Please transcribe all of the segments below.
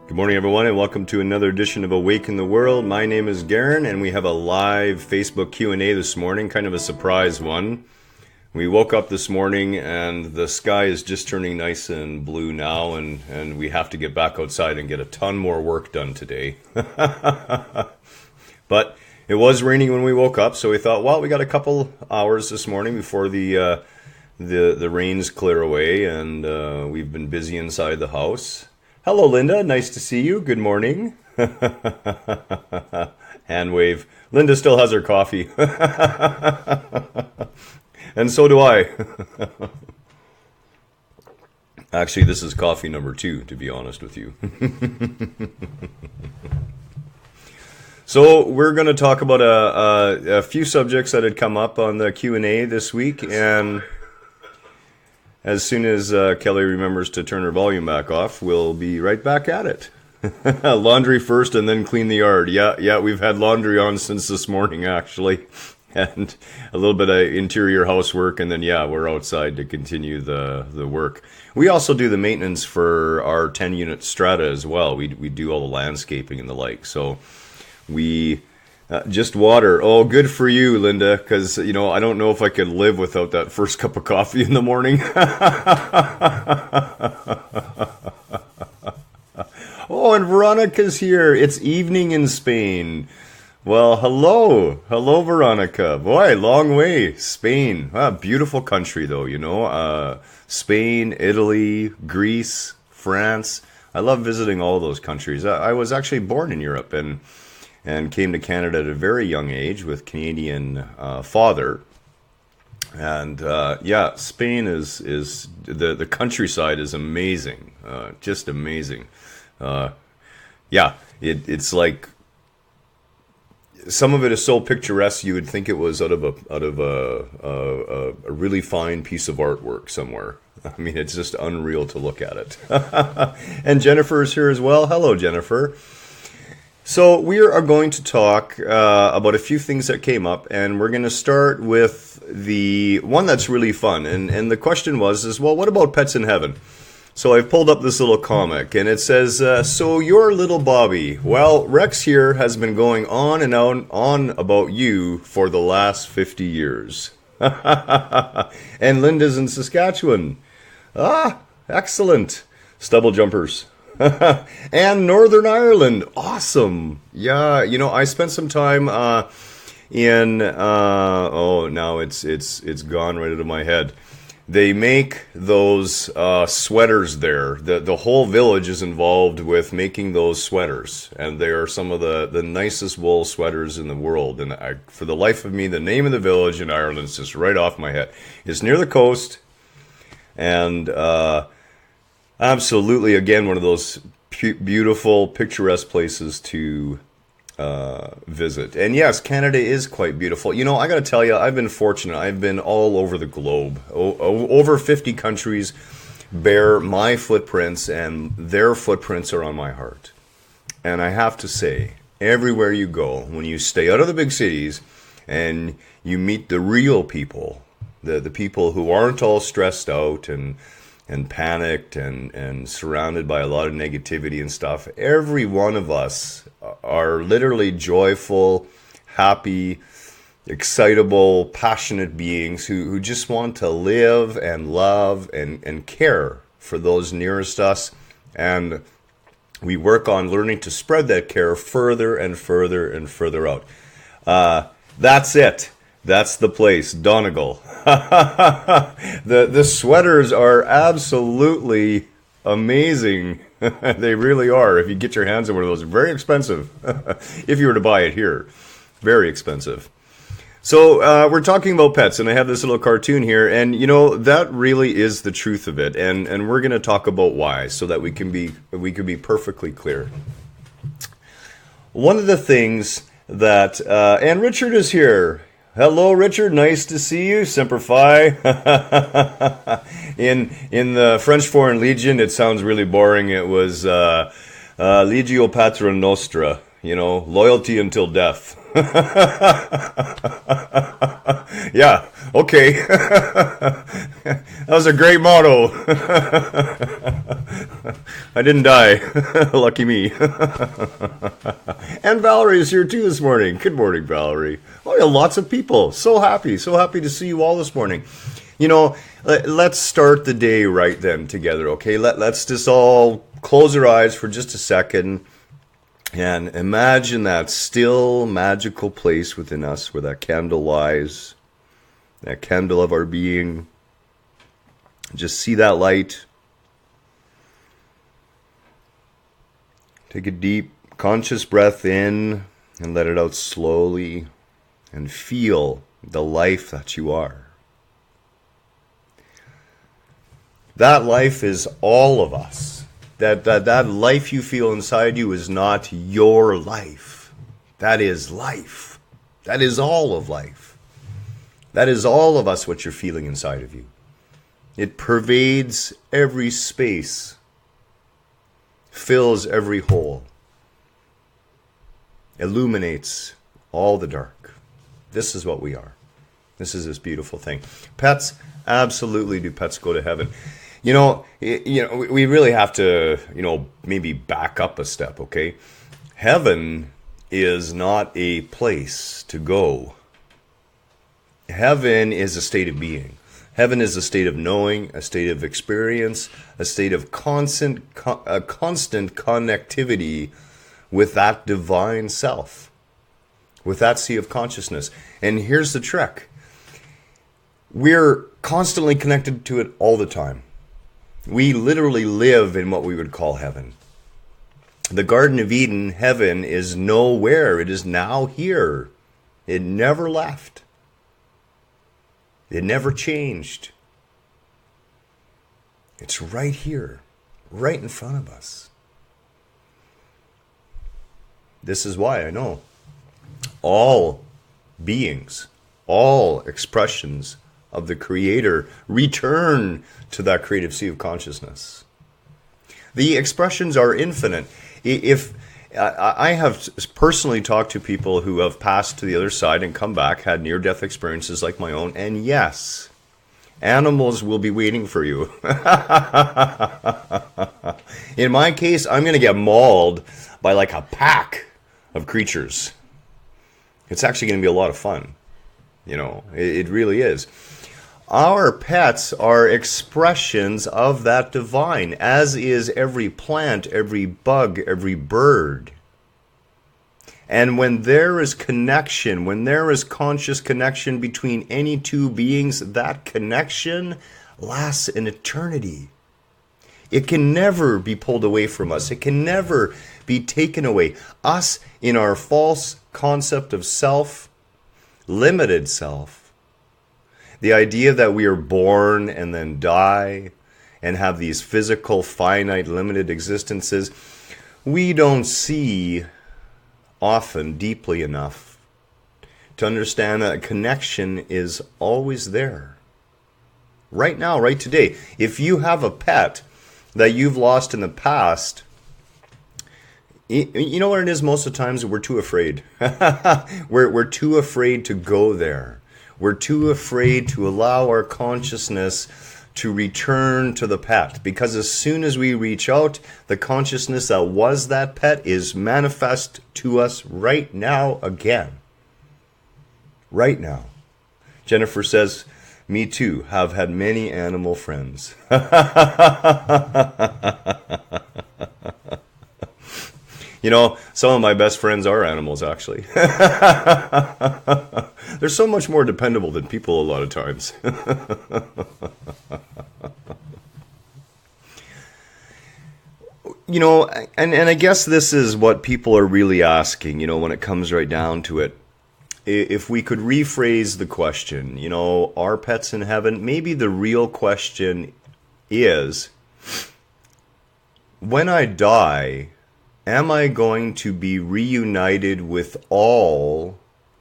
Good morning, everyone, and welcome to another edition of Awaken the World. My name is Garhen, and we have a live Facebook Q&A this morning, kind of a surprise one. We woke up this morning, and the sky is just turning nice and blue now, and we have to get back outside and get a ton more work done today. But it was raining when we woke up, so we thought, well, we got a couple hours this morning before the rains clear away, and we've been busy inside the house. Hello, Linda. Nice to see you. Good morning. Hand wave. Linda still has her coffee. And so do I. Actually, this is coffee number 2, to be honest with you. So we're going to talk about a few subjects that had come up on the Q&A this week, and as soon as Kelly remembers to turn her volume back off, we'll be right back at it. Laundry first and then clean the yard. Yeah, we've had laundry on since this morning, actually. And a little bit of interior housework, and then, we're outside to continue the work. We also do the maintenance for our 10-unit strata as well. We do all the landscaping and the like. So we... just water. Oh, good for you, Linda, because, I don't know if I could live without that first cup of coffee in the morning. Oh, and Veronica's here. It's evening in Spain. Well, hello. Hello, Veronica. Boy, long way. Spain. Beautiful country, though, Spain, Italy, Greece, France. I love visiting all those countries. I was actually born in Europe, and came to Canada at a very young age with Canadian father. And Spain is the countryside is amazing, just amazing. It's like some of it is so picturesque you would think it was out of a really fine piece of artwork somewhere. I mean, it's just unreal to look at it. And Jennifer's here as well. Hello, Jennifer. So we are going to talk about a few things that came up, and we're going to start with the one that's really fun. And the question was, what about pets in heaven? So I've pulled up this little comic, and it says, so your little Bobby. Well, Rex here has been going on and on about you for the last 50 years. And Linda's in Saskatchewan. Excellent. Stubble jumpers. And Northern Ireland, awesome. Yeah, I spent some time in now it's gone right out of my head. They make those sweaters there. The whole village is involved with making those sweaters, and they are some of the nicest wool sweaters in the world. And for the life of me, the name of the village in Ireland is just right off my head. It's near the coast, and absolutely, again, one of those beautiful, picturesque places to visit. And yes, Canada is quite beautiful. I got to tell you, I've been fortunate. I've been all over the globe. Over 50 countries bear my footprints, and their footprints are on my heart. And I have to say, everywhere you go, when you stay out of the big cities and you meet the real people, the people who aren't all stressed out and panicked and surrounded by a lot of negativity and stuff. Every one of us are literally joyful, happy, excitable, passionate beings who just want to live and love and care for those nearest us. And we work on learning to spread that care further and further and further out. That's it. That's the place, Donegal. The sweaters are absolutely amazing. They really are. If you get your hands on one of those, very expensive. If you were to buy it here, very expensive. So we're talking about pets, and I have this little cartoon here, and that really is the truth of it. And we're going to talk about why, so that we can be perfectly clear. One of the things that and Richard is here. Hello, Richard. Nice to see you. Semper Fi. In the French Foreign Legion, it sounds really boring. It was Legio Patra Nostra. Loyalty until death. Yeah. Okay. That was a great motto. I didn't die. Lucky me. And Valerie is here too this morning. Good morning, Valerie. Oh, yeah, lots of people. So happy to see you all this morning. You know, let's start the day right then together, okay? Let's just all close our eyes for just a second and imagine that still magical place within us where that candle lies, that candle of our being. Just see that light. Take a deep, conscious breath in and let it out slowly and feel the life that you are. That life is all of us. That life you feel inside you is not your life. That is life. That is all of life. That is all of us, what you're feeling inside of you. It pervades every space, fills every hole, illuminates all the dark. This is what we are. This is this beautiful thing. Pets, absolutely do pets go to heaven. You know, we really have to, maybe back up a step, okay? Heaven is not a place to go. Heaven is a state of being. Heaven is a state of knowing, a state of experience, a state of constant connectivity with that divine self, with that sea of consciousness. And here's the trick. We're constantly connected to it all the time. We literally live in what we would call heaven. The Garden of Eden, heaven, is nowhere. It is now here. It never left. It never changed. It's right here, right in front of us. This is why I know all beings, all expressions of the Creator return to that creative sea of consciousness. The expressions are infinite. If I have personally talked to people who have passed to the other side and come back, had near-death experiences like my own, and yes, animals will be waiting for you. In my case, I'm going to get mauled by like a pack of creatures. It's actually going to be a lot of fun. It really is. Our pets are expressions of that divine, as is every plant, every bug, every bird. And when there is connection, when there is conscious connection between any two beings, that connection lasts an eternity. It can never be pulled away from us. It can never be taken away. Us, in our false concept of self, limited self, the idea that we are born and then die and have these physical, finite, limited existences, we don't see often deeply enough to understand that a connection is always there. Right now, right today. If you have a pet that you've lost in the past, you know what it is most of the times? We're too afraid. We're too afraid to go there. We're too afraid to allow our consciousness to return to the pet. Because as soon as we reach out, the consciousness that was that pet is manifest to us right now again. Right now. Jennifer says, me too, have had many animal friends. Some of my best friends are animals, actually. They're so much more dependable than people a lot of times. And I guess this is what people are really asking, when it comes right down to it. If we could rephrase the question, are pets in heaven? Maybe the real question is, when I die, am I going to be reunited with all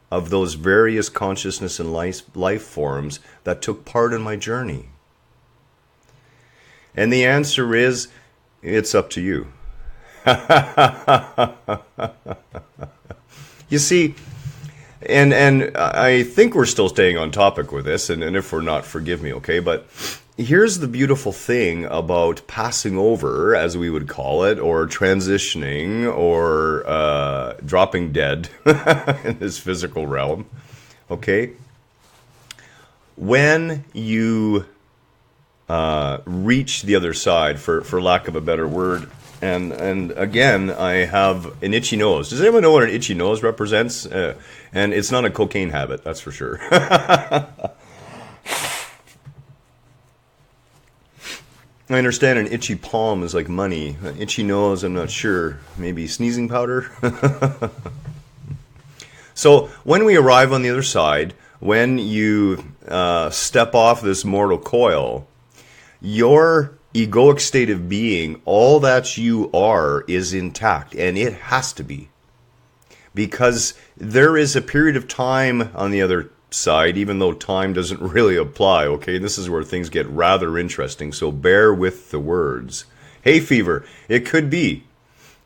of those various consciousness and life forms that took part in my journey? And the answer is, it's up to you. You see, and I think we're still staying on topic with this, and if we're not, forgive me, okay? But here's the beautiful thing about passing over, as we would call it, or transitioning, or dropping dead in this physical realm. Okay? When you reach the other side, for lack of a better word, and again, I have an itchy nose. Does anyone know what an itchy nose represents? And it's not a cocaine habit, that's for sure. I understand an itchy palm is like money. An itchy nose, I'm not sure. Maybe sneezing powder? So when we arrive on the other side, when you step off this mortal coil, your egoic state of being, all that you are, is intact. And it has to be. Because there is a period of time on the other side, even though time doesn't really apply, okay? This is where things get rather interesting, so bear with the words. Hay fever, it could be.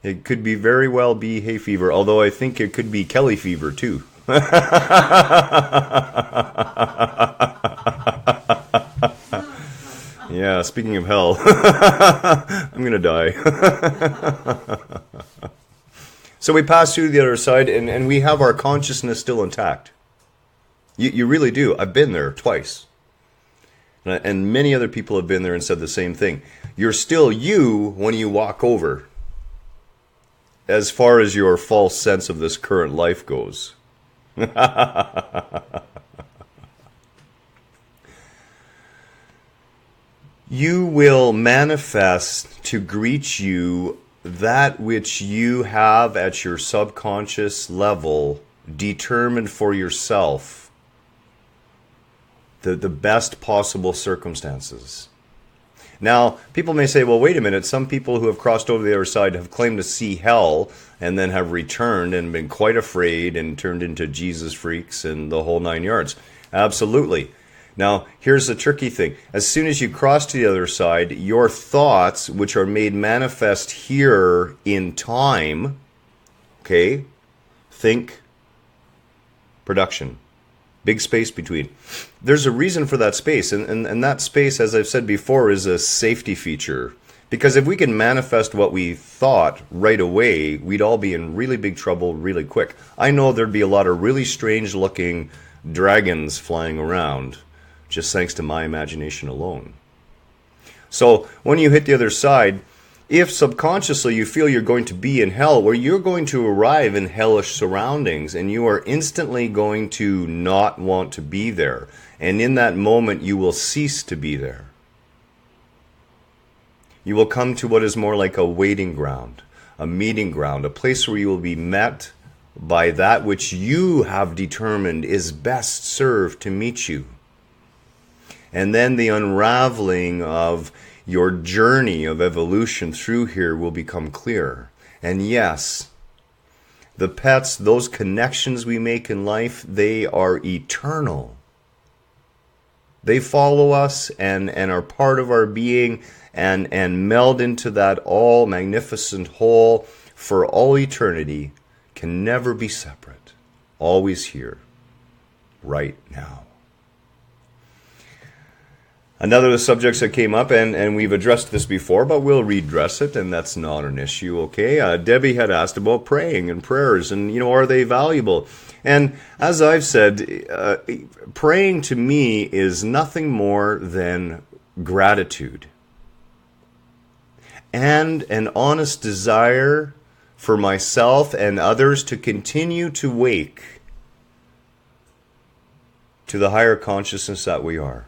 It could be very well be hay fever, although I think it could be Kelly fever too. Yeah, speaking of hell, I'm gonna die. So we pass through the other side, and we have our consciousness still intact. You really do. I've been there twice. And many other people have been there and said the same thing. You're still you when you walk over, as far as your false sense of this current life goes. You will manifest to greet you that which you have at your subconscious level determined for yourself. The best possible circumstances. Now, people may say, well, wait a minute, some people who have crossed over the other side have claimed to see hell and then have returned and been quite afraid and turned into Jesus freaks and the whole 9 yards. Absolutely. Now, here's the tricky thing. As soon as you cross to the other side, your thoughts, which are made manifest here in time, okay, think, production. Big space between. There's a reason for that space, and that space, as I've said before, is a safety feature. Because if we can manifest what we thought right away, we'd all be in really big trouble really quick. I know there'd be a lot of really strange-looking dragons flying around, just thanks to my imagination alone. So when you hit the other side, if subconsciously you feel you're going to be in hell, where you're going to arrive in hellish surroundings and you are instantly going to not want to be there. And in that moment, you will cease to be there. You will come to what is more like a waiting ground, a meeting ground, a place where you will be met by that which you have determined is best served to meet you. And then the unraveling of your journey of evolution through here will become clear. And yes, the pets, those connections we make in life, they are eternal. They follow us and are part of our being and meld into that all magnificent whole for all eternity, can never be separate. Always here, right now. Another of the subjects that came up, and we've addressed this before, but we'll redress it, and that's not an issue, okay? Debbie had asked about praying and prayers, and, are they valuable? And as I've said, praying to me is nothing more than gratitude and an honest desire for myself and others to continue to wake to the higher consciousness that we are.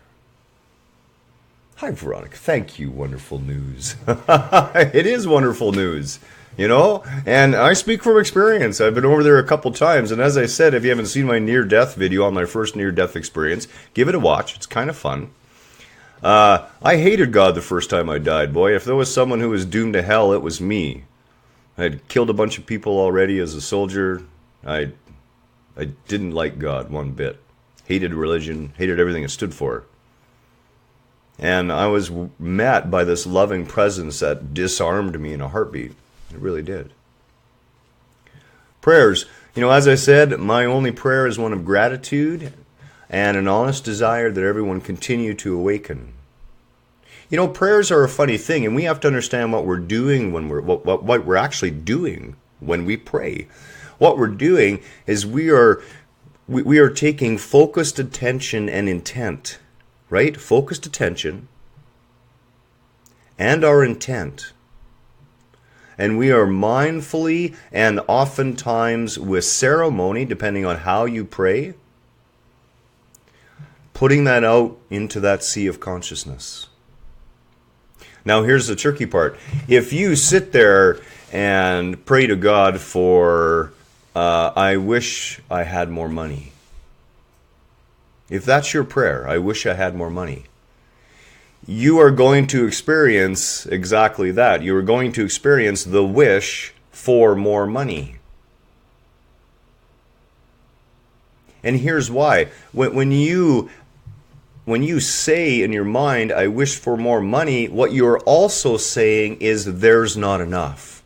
Hi, Veronica. Thank you. Wonderful news. It is wonderful news, and I speak from experience. I've been over there a couple times, and as I said, if you haven't seen my near-death video on my first near-death experience, give it a watch. It's kind of fun. I hated God the first time I died, boy. If there was someone who was doomed to hell, it was me. I had killed a bunch of people already as a soldier. I didn't like God one bit. Hated religion, hated everything it stood for. And I was met by this loving presence that disarmed me in a heartbeat. It really did. Prayers. As I said, my only prayer is one of gratitude and an honest desire that everyone continue to awaken. You know, prayers are a funny thing, and we have to understand what we're doing when what we're actually doing when we pray. What we're doing is we are taking focused attention and intent, right? Focused attention and our intent. And we are mindfully and oftentimes with ceremony, depending on how you pray, putting that out into that sea of consciousness. Now here's the tricky part. If you sit there and pray to God for, I wish I had more money. If that's your prayer, I wish I had more money, you are going to experience exactly that. You are going to experience the wish for more money. And here's why. When you say in your mind, I wish for more money, what you're also saying is there's not enough.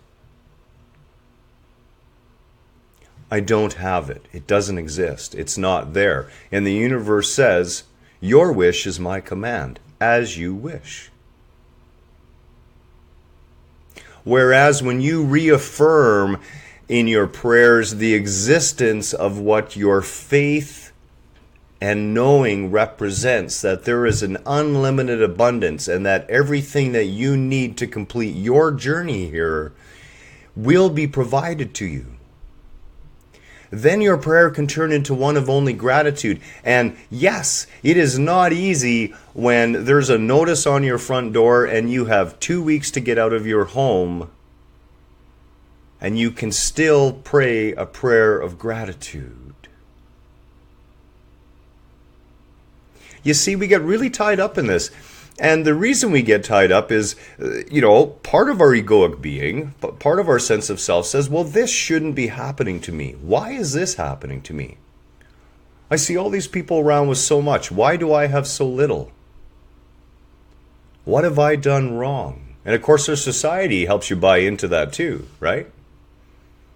I don't have it. It doesn't exist. It's not there. And the universe says, your wish is my command, as you wish. Whereas when you reaffirm in your prayers the existence of what your faith and knowing represents, that there is an unlimited abundance and that everything that you need to complete your journey here will be provided to you, then your prayer can turn into one of only gratitude. And yes, it is not easy when there's a notice on your front door and you have 2 weeks to get out of your home and you can still pray a prayer of gratitude. You see, we get really tied up in this. And the reason we get tied up is, part of our egoic being, part of our sense of self says, well, this shouldn't be happening to me. Why is this happening to me? I see all these people around with so much. Why do I have so little? What have I done wrong? And of course, our society helps you buy into that too, right?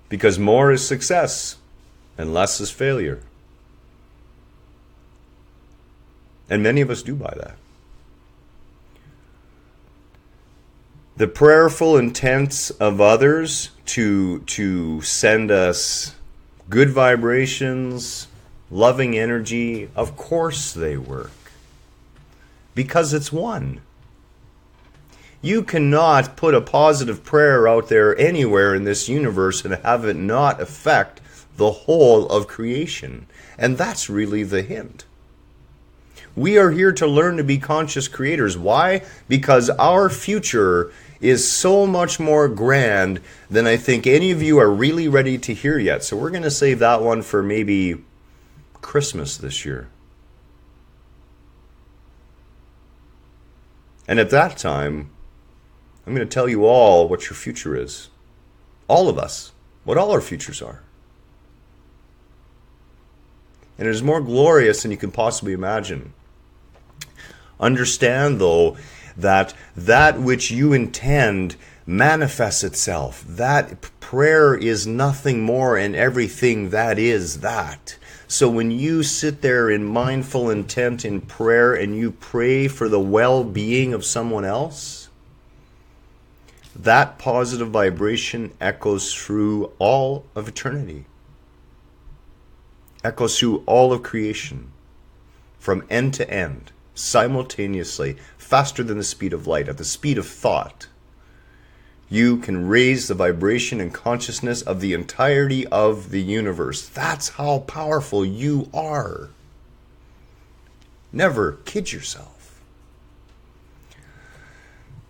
Because more is success and less is failure. And many of us do buy that. The prayerful intents of others to send us good vibrations, loving energy, of course they work. Because it's one. You cannot put a positive prayer out there anywhere in this universe and have it not affect the whole of creation. And that's really the hint. We are here to learn to be conscious creators. Why? Because our future is so much more grand than I think any of you are really ready to hear yet. So we're going to save that one for maybe Christmas this year. And at that time, I'm going to tell you all what your future is. All of us. What all our futures are. And it is more glorious than you can possibly imagine. Understand, though, that which you intend manifests itself. That prayer is nothing more and everything that is that. So when you sit there in mindful intent in prayer and you pray for the well-being of someone else, that positive vibration echoes through all of eternity. Echoes through all of creation, from end to end. Simultaneously, faster than the speed of light, at the speed of thought, you can raise the vibration and consciousness of the entirety of the universe. That's how powerful you are. Never kid yourself.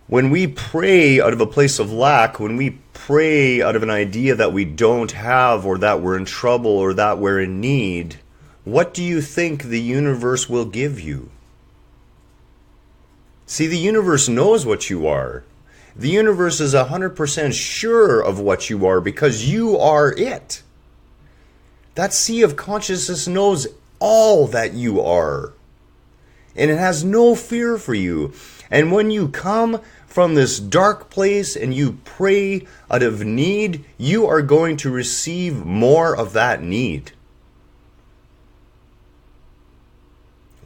When we pray out of a place of lack, when we pray out of an idea that we don't have, or that we're in trouble, or that we're in need, what do you think the universe will give you? See, the universe knows what you are. The universe is 100% sure of what you are because you are it. That sea of consciousness knows all that you are. And it has no fear for you. And when you come from this dark place and you pray out of need, you are going to receive more of that need.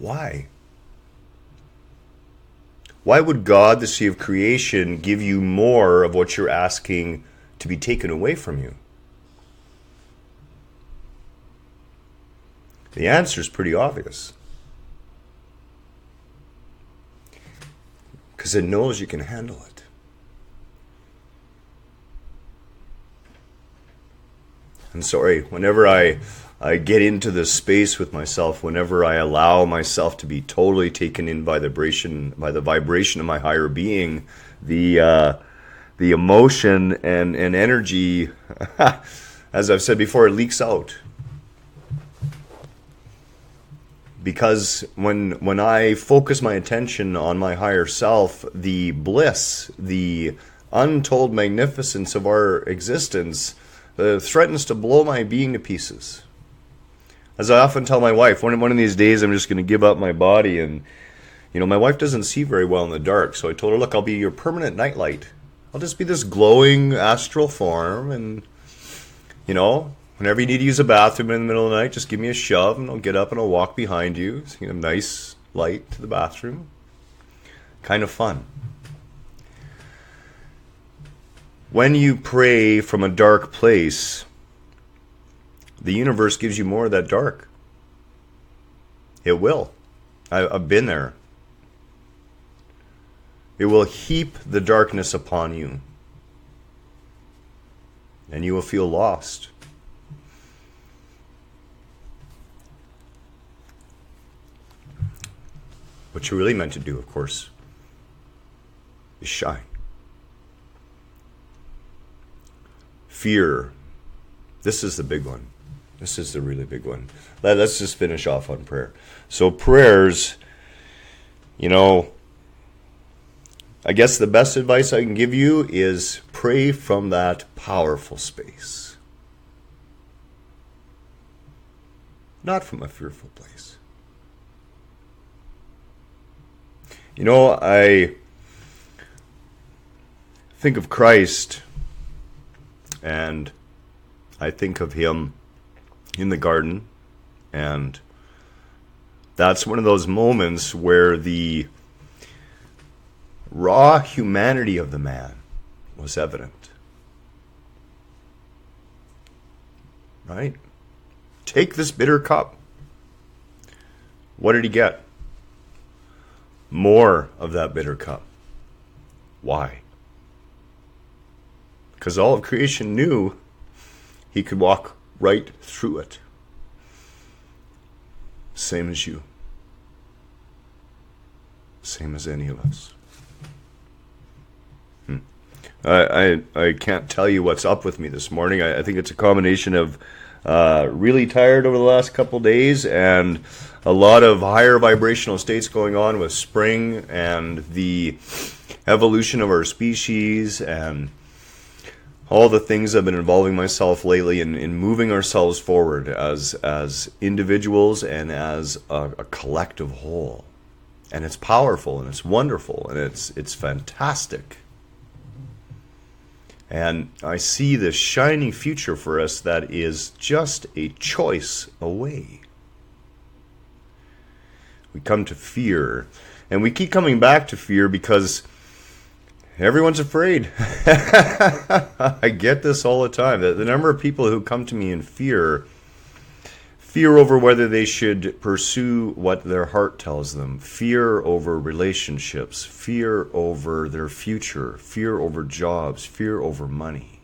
Why? Why would God, the sea of creation, give you more of what you're asking to be taken away from you? The answer is pretty obvious. Because it knows you can handle it. And sorry, whenever I get into this space with myself, whenever I allow myself to be totally taken in by the vibration of my higher being, the emotion and energy, as I've said before, it leaks out. Because when I focus my attention on my higher self, the bliss, the untold magnificence of our existence threatens to blow my being to pieces. As I often tell my wife, one of these days I'm just going to give up my body. And, my wife doesn't see very well in the dark. So I told her, look, I'll be your permanent nightlight. I'll just be this glowing astral form. And, whenever you need to use a bathroom in the middle of the night, just give me a shove and I'll get up and I'll walk behind you. So, nice light to the bathroom. Kind of fun. When you pray from a dark place, the universe gives you more of that dark. It will. I've been there. It will heap the darkness upon you. And you will feel lost. What you're really meant to do, of course, is shine. Fear. This is the big one. This is the really big one. Let's just finish off on prayer. So prayers, I guess the best advice I can give you is pray from that powerful space. Not from a fearful place. I think of Christ, and I think of him in the garden, and that's one of those moments where the raw humanity of the man was evident. Right? Take this bitter cup. What did he get? More of that bitter cup. Why? Because all of creation knew he could walk right through it. Same as you. Same as any of us. I can't tell you what's up with me this morning. I think it's a combination of really tired over the last couple days and a lot of higher vibrational states going on with spring and the evolution of our species and all the things I've been involving myself lately in moving ourselves forward as individuals and as a collective whole. And it's powerful and it's wonderful and it's fantastic. And I see this shining future for us that is just a choice away. We come to fear, and we keep coming back to fear because everyone's afraid. I get this all the time. The number of people who come to me in fear over whether they should pursue what their heart tells them, fear over relationships, fear over their future, fear over jobs, fear over money.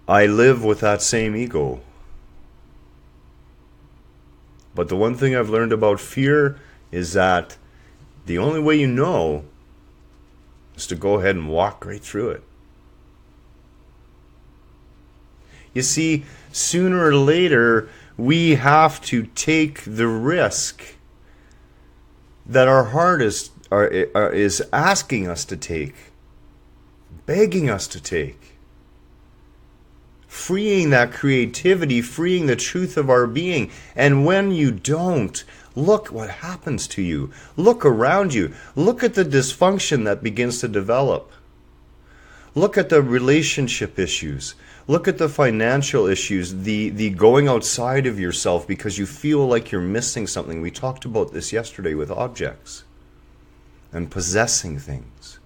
I live with that same ego. But the one thing I've learned about fear is that the only way you know is to go ahead and walk right through it. You see, sooner or later, we have to take the risk that our heart is asking us to take, begging us to take. Freeing that creativity, freeing the truth of our being. And when you don't, look what happens to you. Look around you. Look at the dysfunction that begins to develop. Look at the relationship issues. Look at the financial issues, the going outside of yourself because you feel like you're missing something. We talked about this yesterday with objects and possessing things.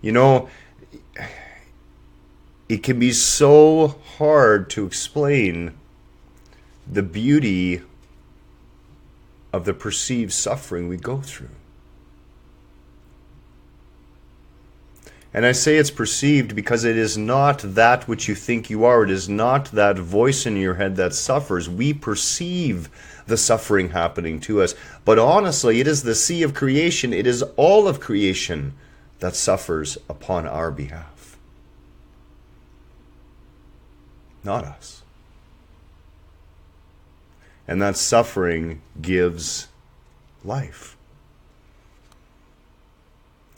You know, it can be so hard to explain the beauty of the perceived suffering we go through. And I say it's perceived because it is not that which you think you are. It is not that voice in your head that suffers. We perceive the suffering happening to us. But honestly, it is the sea of creation. It is all of creation that suffers upon our behalf. Not us. And that suffering gives life.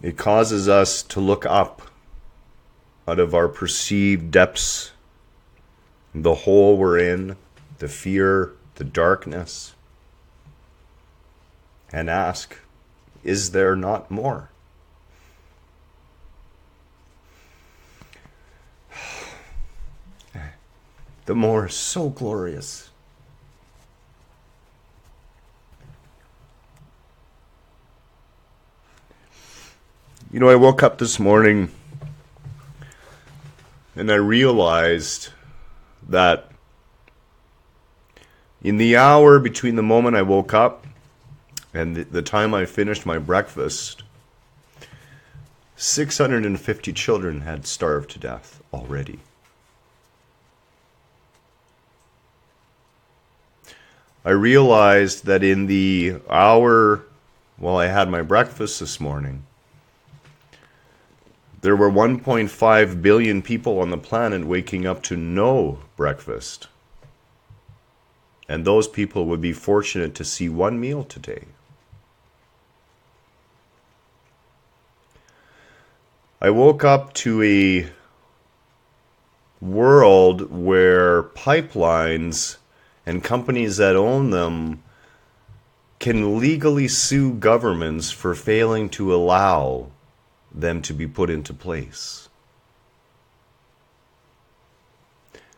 It causes us to look up out of our perceived depths, the hole we're in, the fear, the darkness, and ask, is there not more? The more is so glorious. You know, I woke up this morning and I realized that in the hour between the moment I woke up and the time I finished my breakfast, 650 children had starved to death already. I realized that in the hour while I had my breakfast this morning, there were 1.5 billion people on the planet waking up to no breakfast. And those people would be fortunate to see one meal today. I woke up to a world where pipelines and companies that own them can legally sue governments for failing to allow them to be put into place.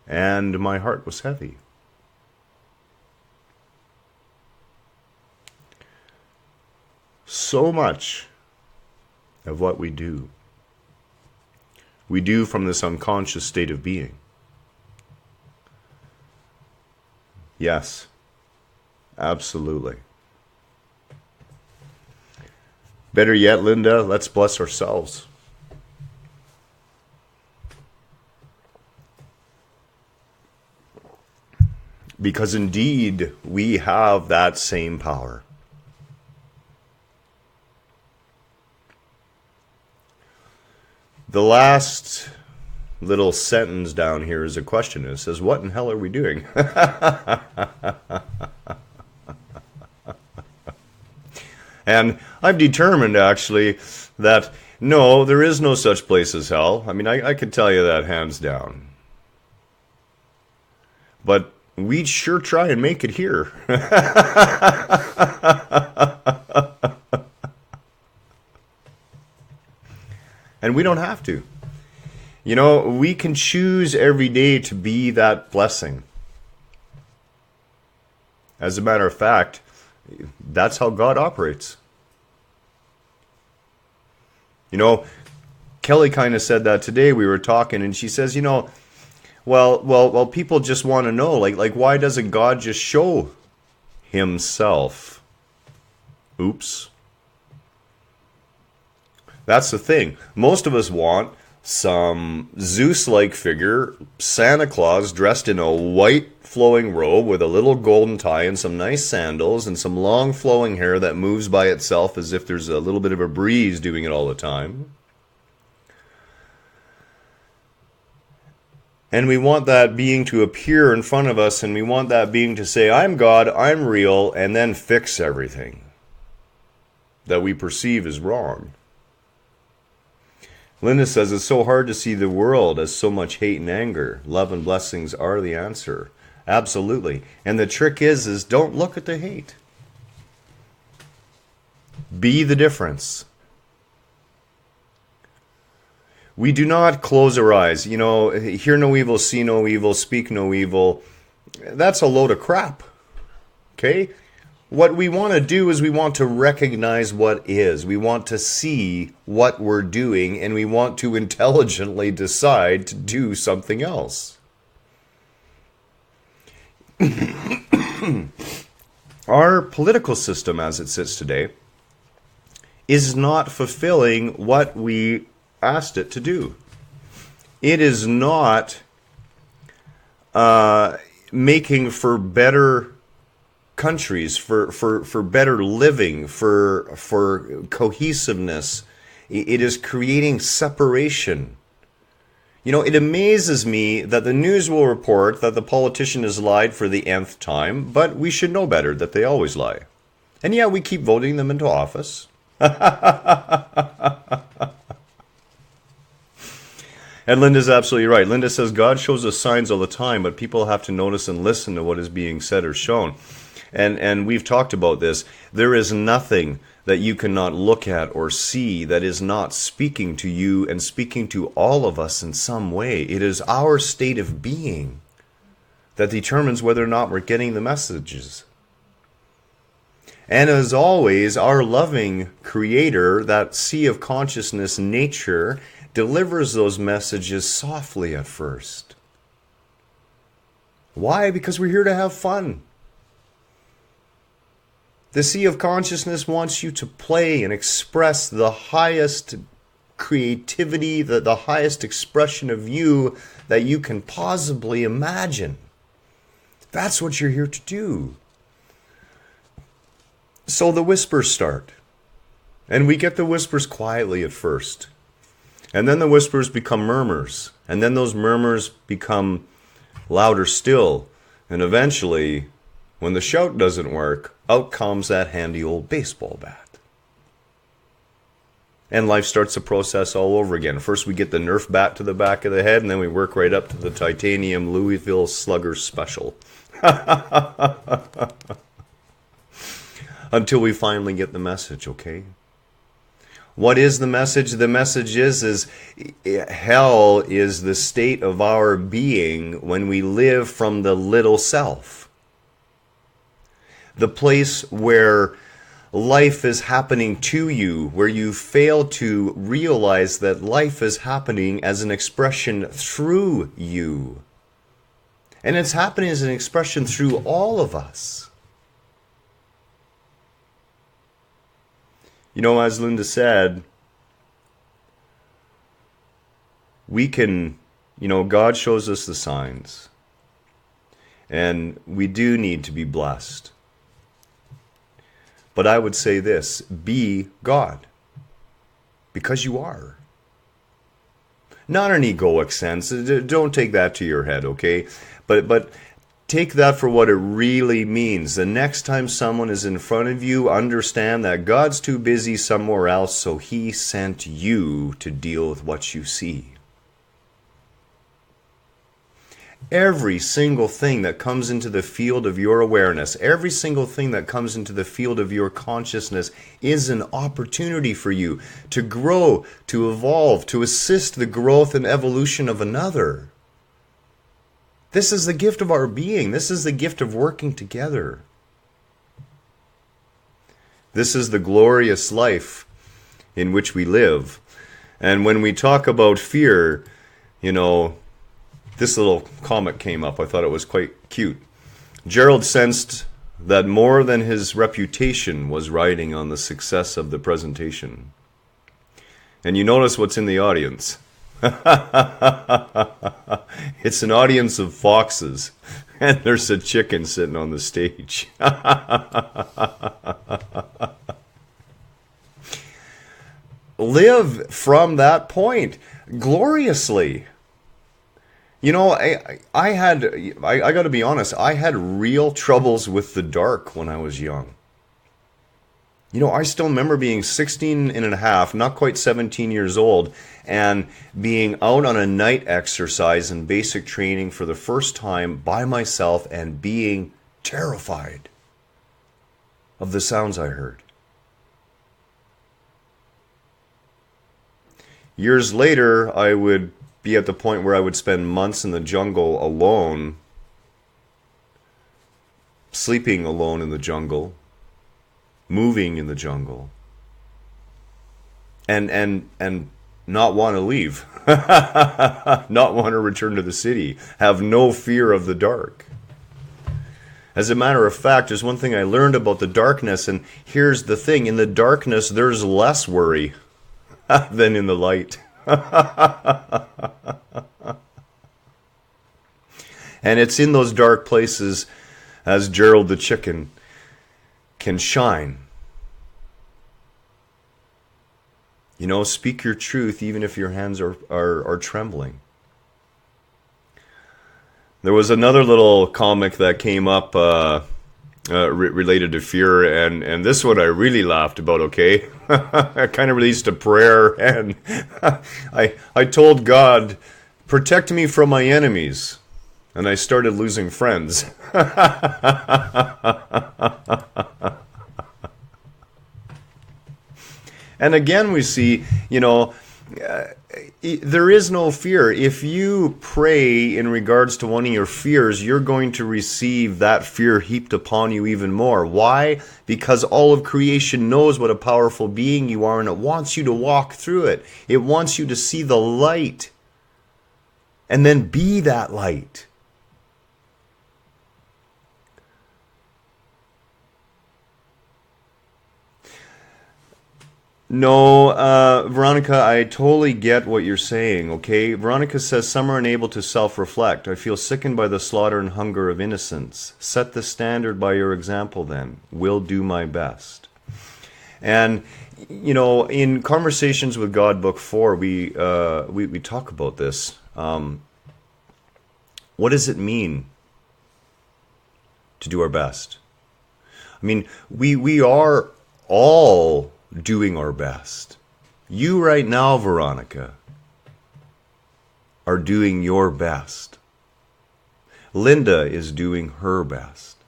And my heart was heavy. So much of what we do from this unconscious state of being. Yes, absolutely. Better yet, Linda, let's bless ourselves. Because indeed, we have that same power. The last little sentence down here is a question. It says, what in hell are we doing? And I've determined, actually, that no, there is no such place as hell. I mean, I could tell you that hands down. But we'd sure try and make it here. And we don't have to. You know, we can choose every day to be that blessing. As a matter of fact, that's how God operates. You know, Kelly kind of said that today. We were talking, and she says, you know, well, people just want to know, like, why doesn't God just show himself? Oops. That's the thing. Most of us want some Zeus-like figure, Santa Claus dressed in a white flowing robe with a little golden tie and some nice sandals and some long flowing hair that moves by itself as if there's a little bit of a breeze doing it all the time. And we want that being to appear in front of us, and we want that being to say, I'm God, I'm real, and then fix everything that we perceive as wrong. Linda says it's so hard to see the world as so much hate and anger. Love and blessings are the answer. Absolutely. And the trick is don't look at the hate. Be the difference. We do not close our eyes. You know, hear no evil, see no evil, speak no evil. That's a load of crap. Okay? What we want to do is we want to recognize what is. We want to see what we're doing, and we want to intelligently decide to do something else. Our political system as it sits today is not fulfilling what we asked it to do. It is not making for better countries, for better living, for cohesiveness. It is creating separation. You know, it amazes me that the news will report that the politician has lied for the nth time, but we should know better that they always lie. And yeah, we keep voting them into office. And Linda's absolutely right. Linda says, God shows us signs all the time, but people have to notice and listen to what is being said or shown. And we've talked about this. There is nothing that you cannot look at or see that is not speaking to you and speaking to all of us in some way. It is our state of being that determines whether or not we're getting the messages. And as always, our loving Creator, that sea of consciousness, nature, delivers those messages softly at first. Why? Because we're here to have fun. The sea of consciousness wants you to play and express the highest creativity, the highest expression of you that you can possibly imagine. That's what you're here to do. So the whispers start. And we get the whispers quietly at first. And then the whispers become murmurs. And then those murmurs become louder still. And eventually, when the shout doesn't work, out comes that handy old baseball bat. And life starts the process all over again. First we get the Nerf bat to the back of the head, and then we work right up to the titanium Louisville Slugger Special. Until we finally get the message, okay? What is the message? The message is hell is the state of our being when we live from the little self. The place where life is happening to you, where you fail to realize that life is happening as an expression through you. And it's happening as an expression through all of us. You know, as Linda said, we can, God shows us the signs. And we do need to be blessed. But I would say this, be God. Because you are. Not an egoic sense. Don't take that to your head, okay? But take that for what it really means. The next time someone is in front of you, understand that God's too busy somewhere else, so He sent you to deal with what you see. Every single thing that comes into the field of your awareness, every single thing that comes into the field of your consciousness is an opportunity for you to grow, to evolve, to assist the growth and evolution of another. This is the gift of our being. This is the gift of working together. This is the glorious life in which we live. And when we talk about fear, this little comic came up. I thought it was quite cute. Gerald sensed that more than his reputation was riding on the success of the presentation. And you notice what's in the audience. It's an audience of foxes, and there's a chicken sitting on the stage. Live from that point gloriously. I got to be honest, I had real troubles with the dark when I was young. I still remember being 16 and a half, not quite 17 years old, and being out on a night exercise and basic training for the first time by myself and being terrified of the sounds I heard. Years later, I would be at the point where I would spend months in the jungle alone, sleeping alone in the jungle, moving in the jungle, and not want to leave, not want to return to the city, have no fear of the dark. As a matter of fact, there's one thing I learned about the darkness, and here's the thing: in the darkness, there's less worry than in the light. And it's in those dark places as Gerald the chicken can shine. You know, speak your truth even if your hands are trembling. There was another little comic that came up related to fear, and this one I really laughed about, okay? I kind of released a prayer, and I told God, protect me from my enemies. And I started losing friends. And again, we see, you know, there is no fear. If you pray in regards to one of your fears, you're going to receive that fear heaped upon you even more. Why? Because all of creation knows what a powerful being you are, and it wants you to walk through it. It wants you to see the light and then be that light. No, Veronica, I totally get what you're saying, okay? Veronica says, some are unable to self-reflect. I feel sickened by the slaughter and hunger of innocence. Set the standard by your example then. Will do my best. And, you know, in Conversations with God, Book 4, we talk about this. What does it mean to do our best? I mean, we are all doing our best. You right now, Veronica, are doing your best. Linda is doing her best.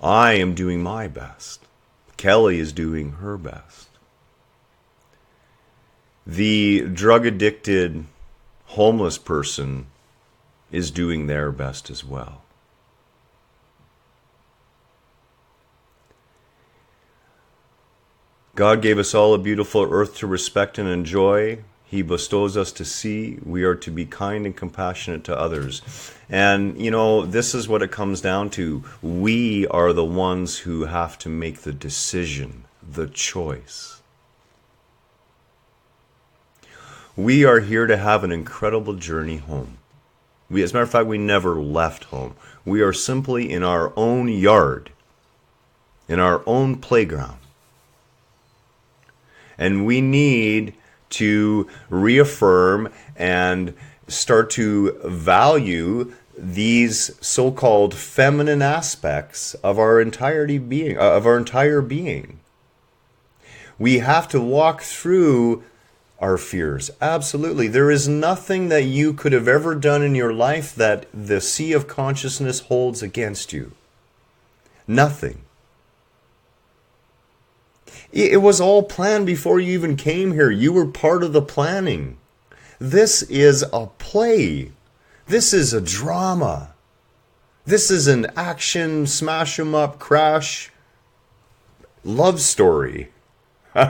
I am doing my best. Kelly is doing her best. The drug-addicted, homeless person is doing their best as well. God gave us all a beautiful earth to respect and enjoy. He bestows us to see. We are to be kind and compassionate to others. And, you know, this is what it comes down to. We are the ones who have to make the decision, the choice. We are here to have an incredible journey home. As a matter of fact, we never left home. We are simply in our own yard, in our own playground. And we need to reaffirm and start to value these so-called feminine aspects of our entire being. We have to walk through our fears. Absolutely. There is nothing that you could have ever done in your life that the sea of consciousness holds against you. Nothing. It was all planned before you even came here. You were part of the planning. This is a play. This is a drama. This is an action, smash 'em up, crash love story. And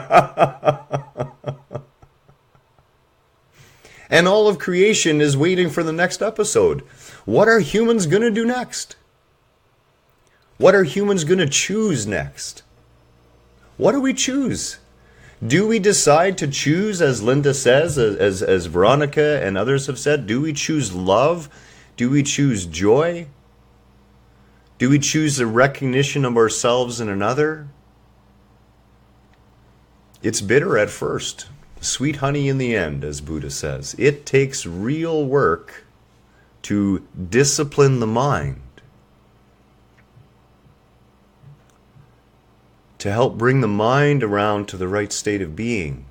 all of creation is waiting for the next episode. What are humans going to do next? What are humans going to choose next? What do we choose? Do we decide to choose, as Linda says, as Veronica and others have said, do we choose love? Do we choose joy? Do we choose the recognition of ourselves in another? It's bitter at first, sweet honey in the end, as Buddha says. It takes real work to discipline the mind, to help bring the mind around to the right state of being,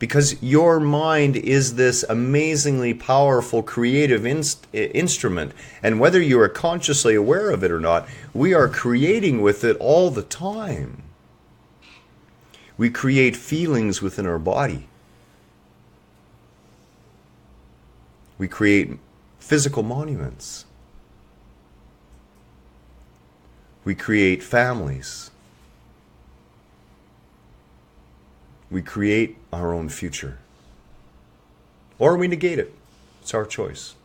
Because your mind is this amazingly powerful creative instrument. And whether you are consciously aware of it or not, we are creating with it all the time. We create feelings within our body. We create physical monuments. We create families. We create our own future. Or we negate it. It's our choice.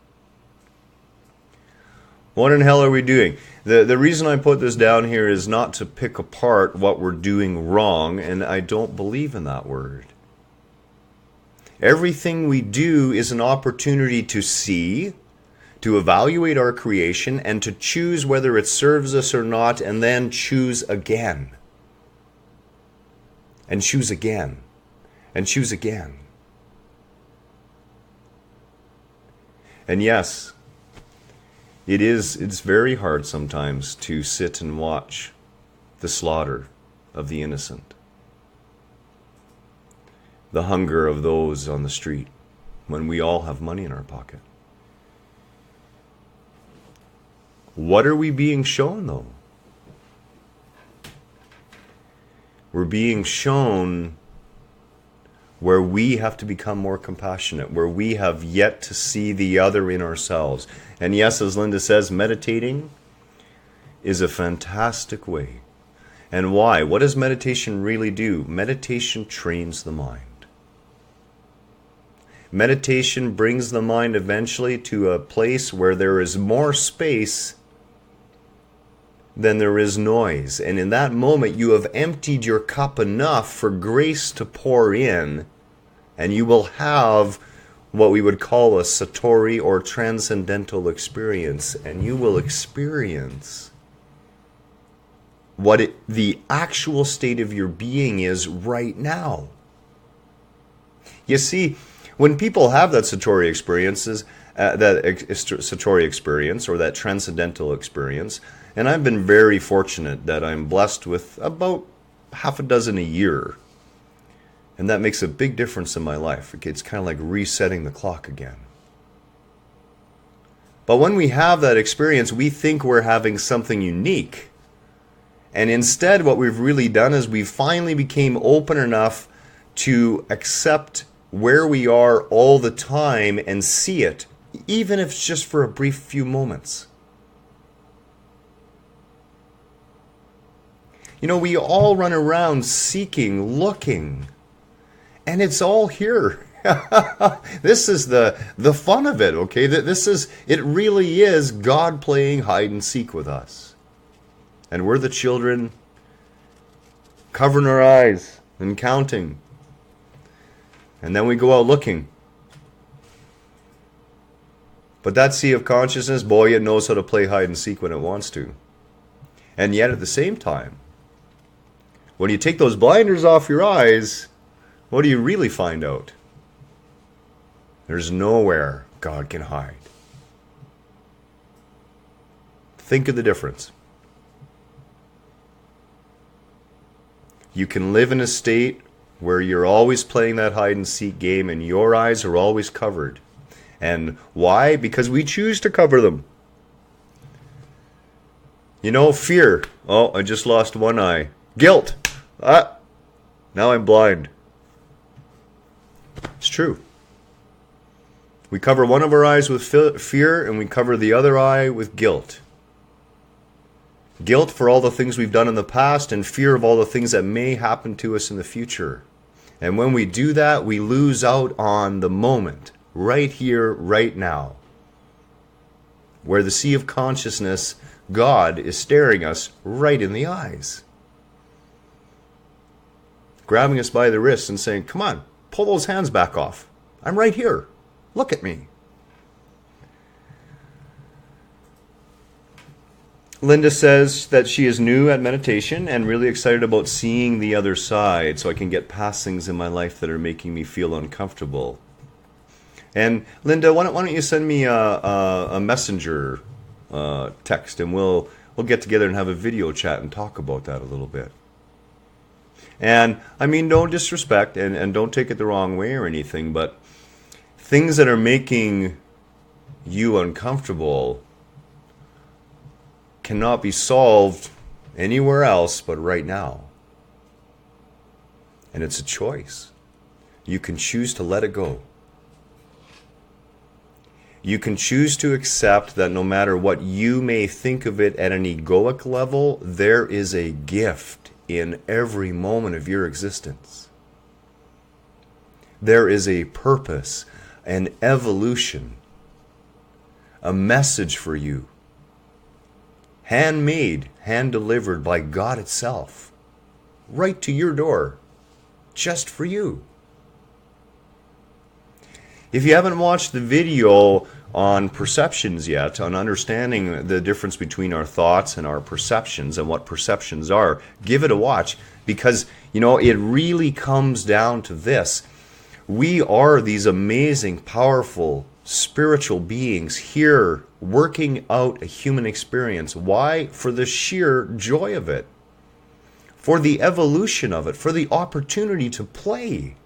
What in hell are we doing? The reason I put this down here is not to pick apart what we're doing wrong, and I don't believe in that word. Everything we do is an opportunity to see, to evaluate our creation, and to choose whether it serves us or not, and then choose again. And choose again. And choose again. And yes, it's very hard sometimes to sit and watch the slaughter of the innocent. The hunger of those on the street when we all have money in our pocket. What are we being shown, though? We're being shown where we have to become more compassionate, where we have yet to see the other in ourselves. And yes, as Linda says, meditating is a fantastic way. And why? What does meditation really do? Meditation trains the mind. Meditation brings the mind eventually to a place where there is more space than there is noise. And in that moment, you have emptied your cup enough for grace to pour in, and you will have what we would call a satori or transcendental experience. And you will experience what the actual state of your being is right now. You see, when people have that satori experiences, satori experience or that transcendental experience, and I've been very fortunate that I'm blessed with about half a dozen a year. And that makes a big difference in my life. It's kind of like resetting the clock again. But when we have that experience, we think we're having something unique. And instead, what we've really done is we finally became open enough to accept where we are all the time and see it, even if it's just for a brief few moments. You know, we all run around seeking, looking, and it's all here. This is the fun of it, okay? It really is God playing hide and seek with us. And we're the children covering our eyes and counting. And then we go out looking. But that sea of consciousness, boy, it knows how to play hide and seek when it wants to. And yet at the same time, when you take those blinders off your eyes, what do you really find out? There's nowhere God can hide. Think of the difference. You can live in a state where you're always playing that hide and seek game and your eyes are always covered. And why? Because we choose to cover them. You know, fear. Oh, I just lost one eye. Guilt. Now I'm blind. It's true. We cover one of our eyes with fear and we cover the other eye with guilt. Guilt for all the things we've done in the past and fear of all the things that may happen to us in the future. And when we do that, we lose out on the moment, right here, right now, where the sea of consciousness, God, is staring us right in the eyes. Grabbing us by the wrists and saying, come on, pull those hands back off. I'm right here. Look at me. Linda says that she is new at meditation and really excited about seeing the other side so I can get past things in my life that are making me feel uncomfortable. And Linda, why don't you send me a messenger text and we'll get together and have a video chat and talk about that a little bit. And I mean, don't disrespect and don't take it the wrong way or anything, but things that are making you uncomfortable cannot be solved anywhere else but right now. And it's a choice. You can choose to let it go. You can choose to accept that no matter what you may think of it at an egoic level, there is a gift in every moment of your existence. There is a purpose, an evolution, a message for you. Handmade, hand-delivered by God itself. Right to your door. Just for you. If you haven't watched the video on perceptions yet, on understanding the difference between our thoughts and our perceptions and what perceptions are, give it a watch, because it really comes down to this. We are these amazing, powerful, spiritual beings here working out a human experience. Why? For the sheer joy of it, for the evolution of it, for the opportunity to play.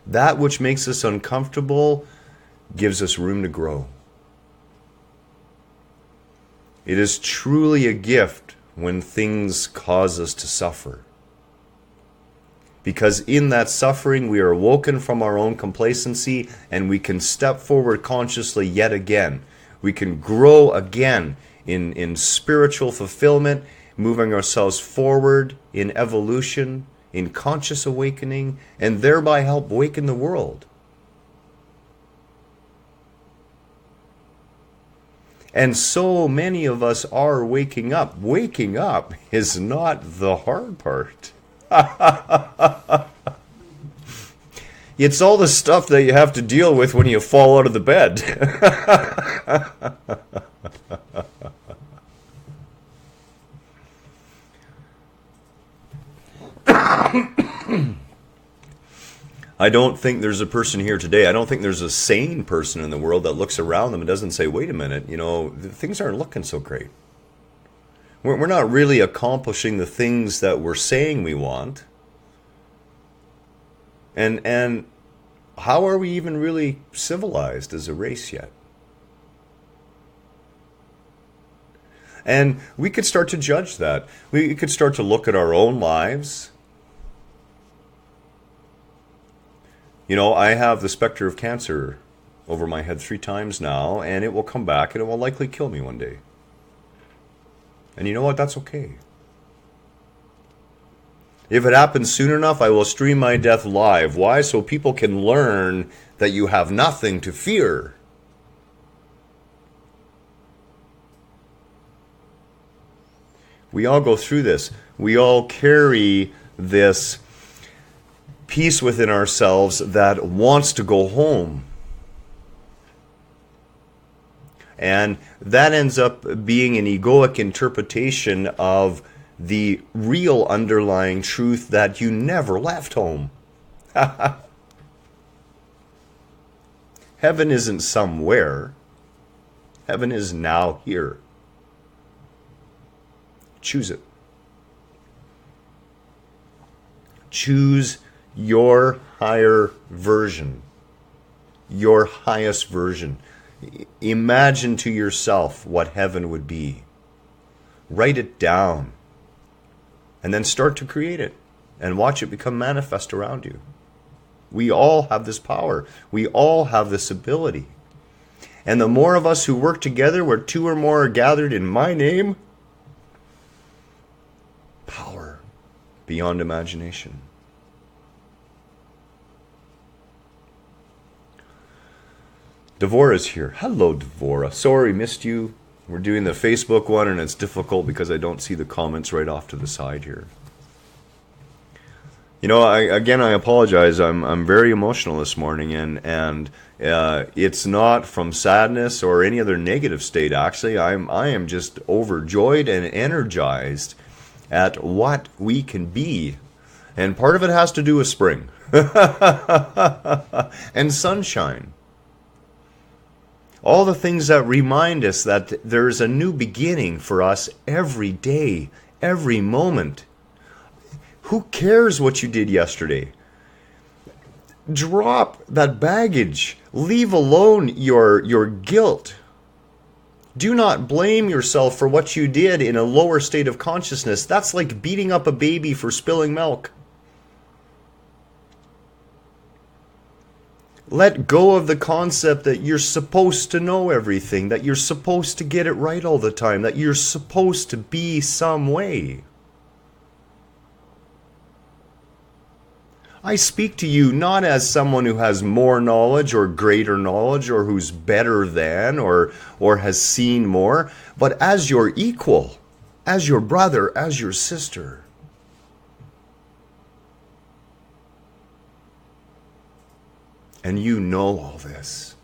That which makes us uncomfortable gives us room to grow. It is truly a gift when things cause us to suffer. Because in that suffering, we are awoken from our own complacency and we can step forward consciously yet again. We can grow again in spiritual fulfillment, moving ourselves forward in evolution, in conscious awakening, and thereby help awaken the world. And so many of us are waking up. Waking up is not the hard part. It's all the stuff that you have to deal with when you fall out of the bed. I don't think there's a person here today, I don't think there's a sane person in the world that looks around them and doesn't say, wait a minute, things aren't looking so great. We're not really accomplishing the things that we're saying we want. And how are we even really civilized as a race yet? And we could start to judge that. We could start to look at our own lives. I have the specter of cancer over my head 3 times now, and it will come back and it will likely kill me one day. And you know what? That's okay. If it happens soon enough, I will stream my death live. Why? So people can learn that you have nothing to fear. We all go through this. We all carry this peace within ourselves that wants to go home. And that ends up being an egoic interpretation of the real underlying truth that you never left home. Heaven isn't somewhere. Heaven is now here. Choose it. Choose your higher version, your highest version. Imagine to yourself what heaven would be. Write it down. And then start to create it. And watch it become manifest around you. We all have this power. We all have this ability. And the more of us who work together, where 2 or more are gathered in my name, power beyond imagination. Devora's here. Hello, Devora. Sorry, missed you. We're doing the Facebook one, and it's difficult because I don't see the comments right off to the side here. I apologize. I'm very emotional this morning, and it's not from sadness or any other negative state. Actually, I am just overjoyed and energized at what we can be, and part of it has to do with spring and sunshine. All the things that remind us that there's a new beginning for us every day, every moment. Who cares what you did yesterday? Drop that baggage. Leave alone your guilt. Do not blame yourself for what you did in a lower state of consciousness. That's like beating up a baby for spilling milk. Let go of the concept that you're supposed to know everything, that you're supposed to get it right all the time, that you're supposed to be some way. I speak to you not as someone who has more knowledge or greater knowledge or who's better than or has seen more, but as your equal, as your brother, as your sister. And you know all this.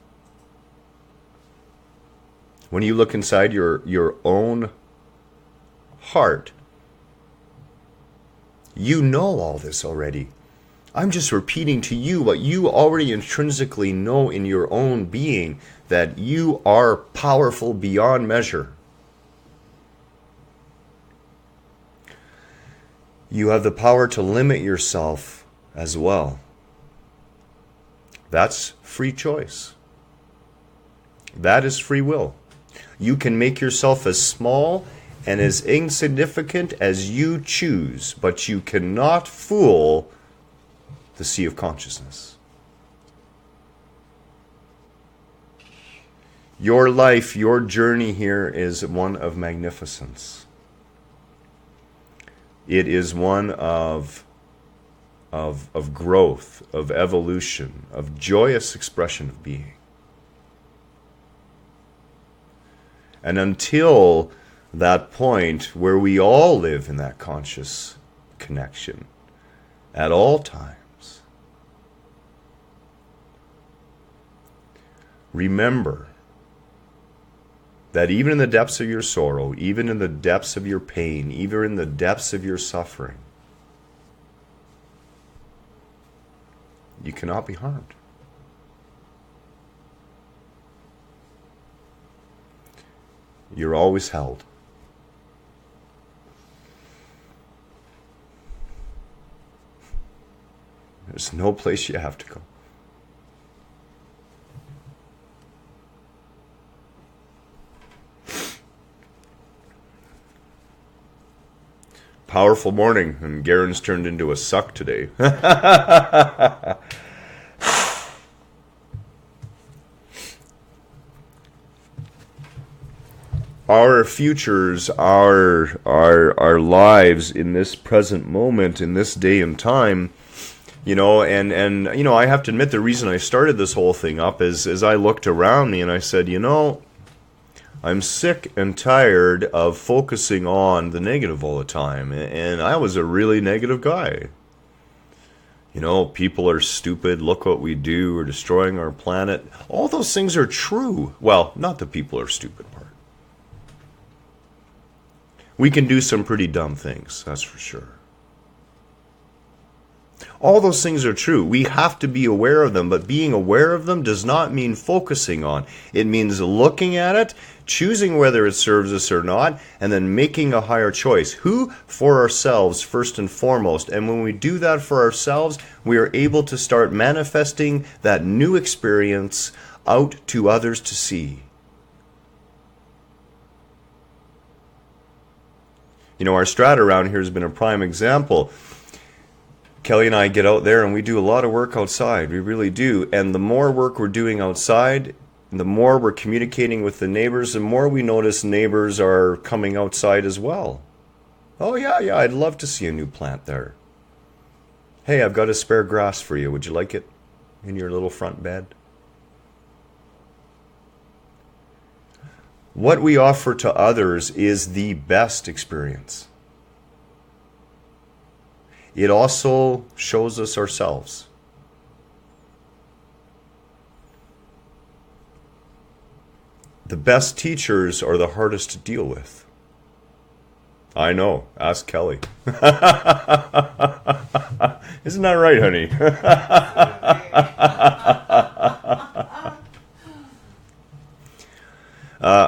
When you look inside your own heart, you know all this already. I'm just repeating to you what you already intrinsically know in your own being, that you are powerful beyond measure. You have the power to limit yourself as well. That's free choice. That is free will. You can make yourself as small and as insignificant as you choose, but you cannot fool the sea of consciousness. Your life, your journey here is one of magnificence. It is one of growth, of evolution, of joyous expression of being. And until that point where we all live in that conscious connection at all times, remember that even in the depths of your sorrow, even in the depths of your pain, even in the depths of your suffering, you cannot be harmed. You're always held. There's no place you have to go. Powerful morning, and Garhen's turned into a suck today. Our futures, our lives in this present moment, in this day and time, and I have to admit, the reason I started this whole thing up is as I looked around me and I said, I'm sick and tired of focusing on the negative all the time. And I was a really negative guy. People are stupid. Look what we do. We're destroying our planet. All those things are true. Well, not the people are stupid part. We can do some pretty dumb things, that's for sure. All those things are true. We have to be aware of them, but being aware of them does not mean focusing on. It means looking at it, choosing whether it serves us or not, and then making a higher choice. Who? For ourselves, first and foremost. And when we do that for ourselves, we are able to start manifesting that new experience out to others to see. Our strata around here has been a prime example. Kelly and I get out there and we do a lot of work outside. We really do. And the more work we're doing outside, the more we're communicating with the neighbors, the more we notice neighbors are coming outside as well. Oh, yeah, I'd love to see a new plant there. Hey, I've got a spare grass for you. Would you like it in your little front bed? What we offer to others is the best experience. It also shows us ourselves. The best teachers are the hardest to deal with. I know. Ask Kelly. Isn't that right, honey?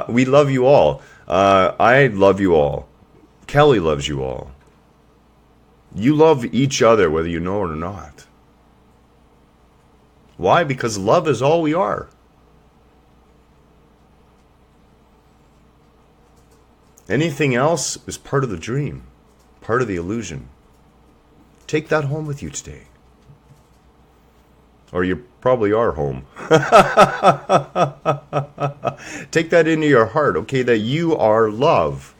We love you all. I love you all. Kelly loves you all. You love each other whether you know it or not. Why? Because love is all we are. Anything else is part of the dream, part of the illusion. Take that home with you today. Or you probably are home. Take that into your heart, okay, that you are love.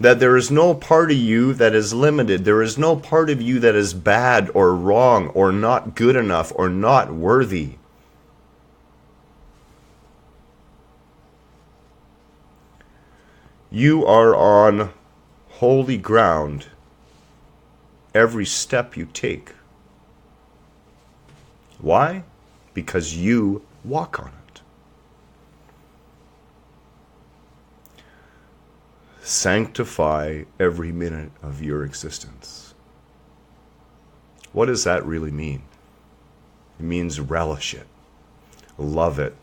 That there is no part of you that is limited. There is no part of you that is bad or wrong or not good enough or not worthy. You are on holy ground every step you take. Why? Because you walk on it. Sanctify every minute of your existence. What does that really mean? It means relish it. Love it.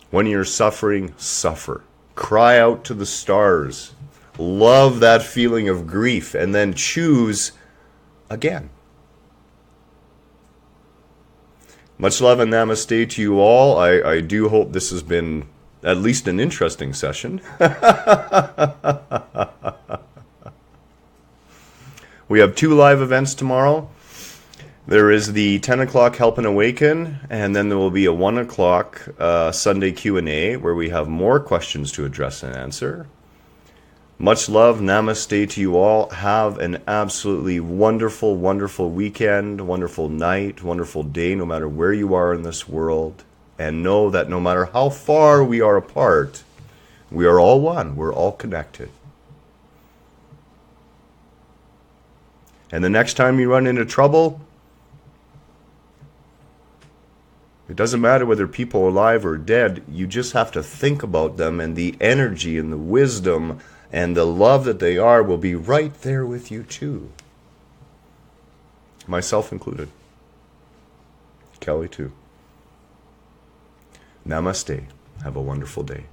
When you're suffering, suffer. Cry out to the stars. Love that feeling of grief and then choose again. Much love and namaste to you all. I do hope this has been at least an interesting session. We have 2 live events tomorrow. There is the 10 o'clock Help and Awaken, and then there will be a 1 o'clock Sunday Q&A where we have more questions to address and answer. Much love, namaste to you all. Have an absolutely wonderful, wonderful weekend, wonderful night, wonderful day, no matter where you are in this world. And know that no matter how far we are apart, we are all one. We're all connected. And the next time you run into trouble, it doesn't matter whether people are alive or dead. You just have to think about them, and the energy and the wisdom and the love that they are will be right there with you too. Myself included. Kelly too. Namaste. Have a wonderful day.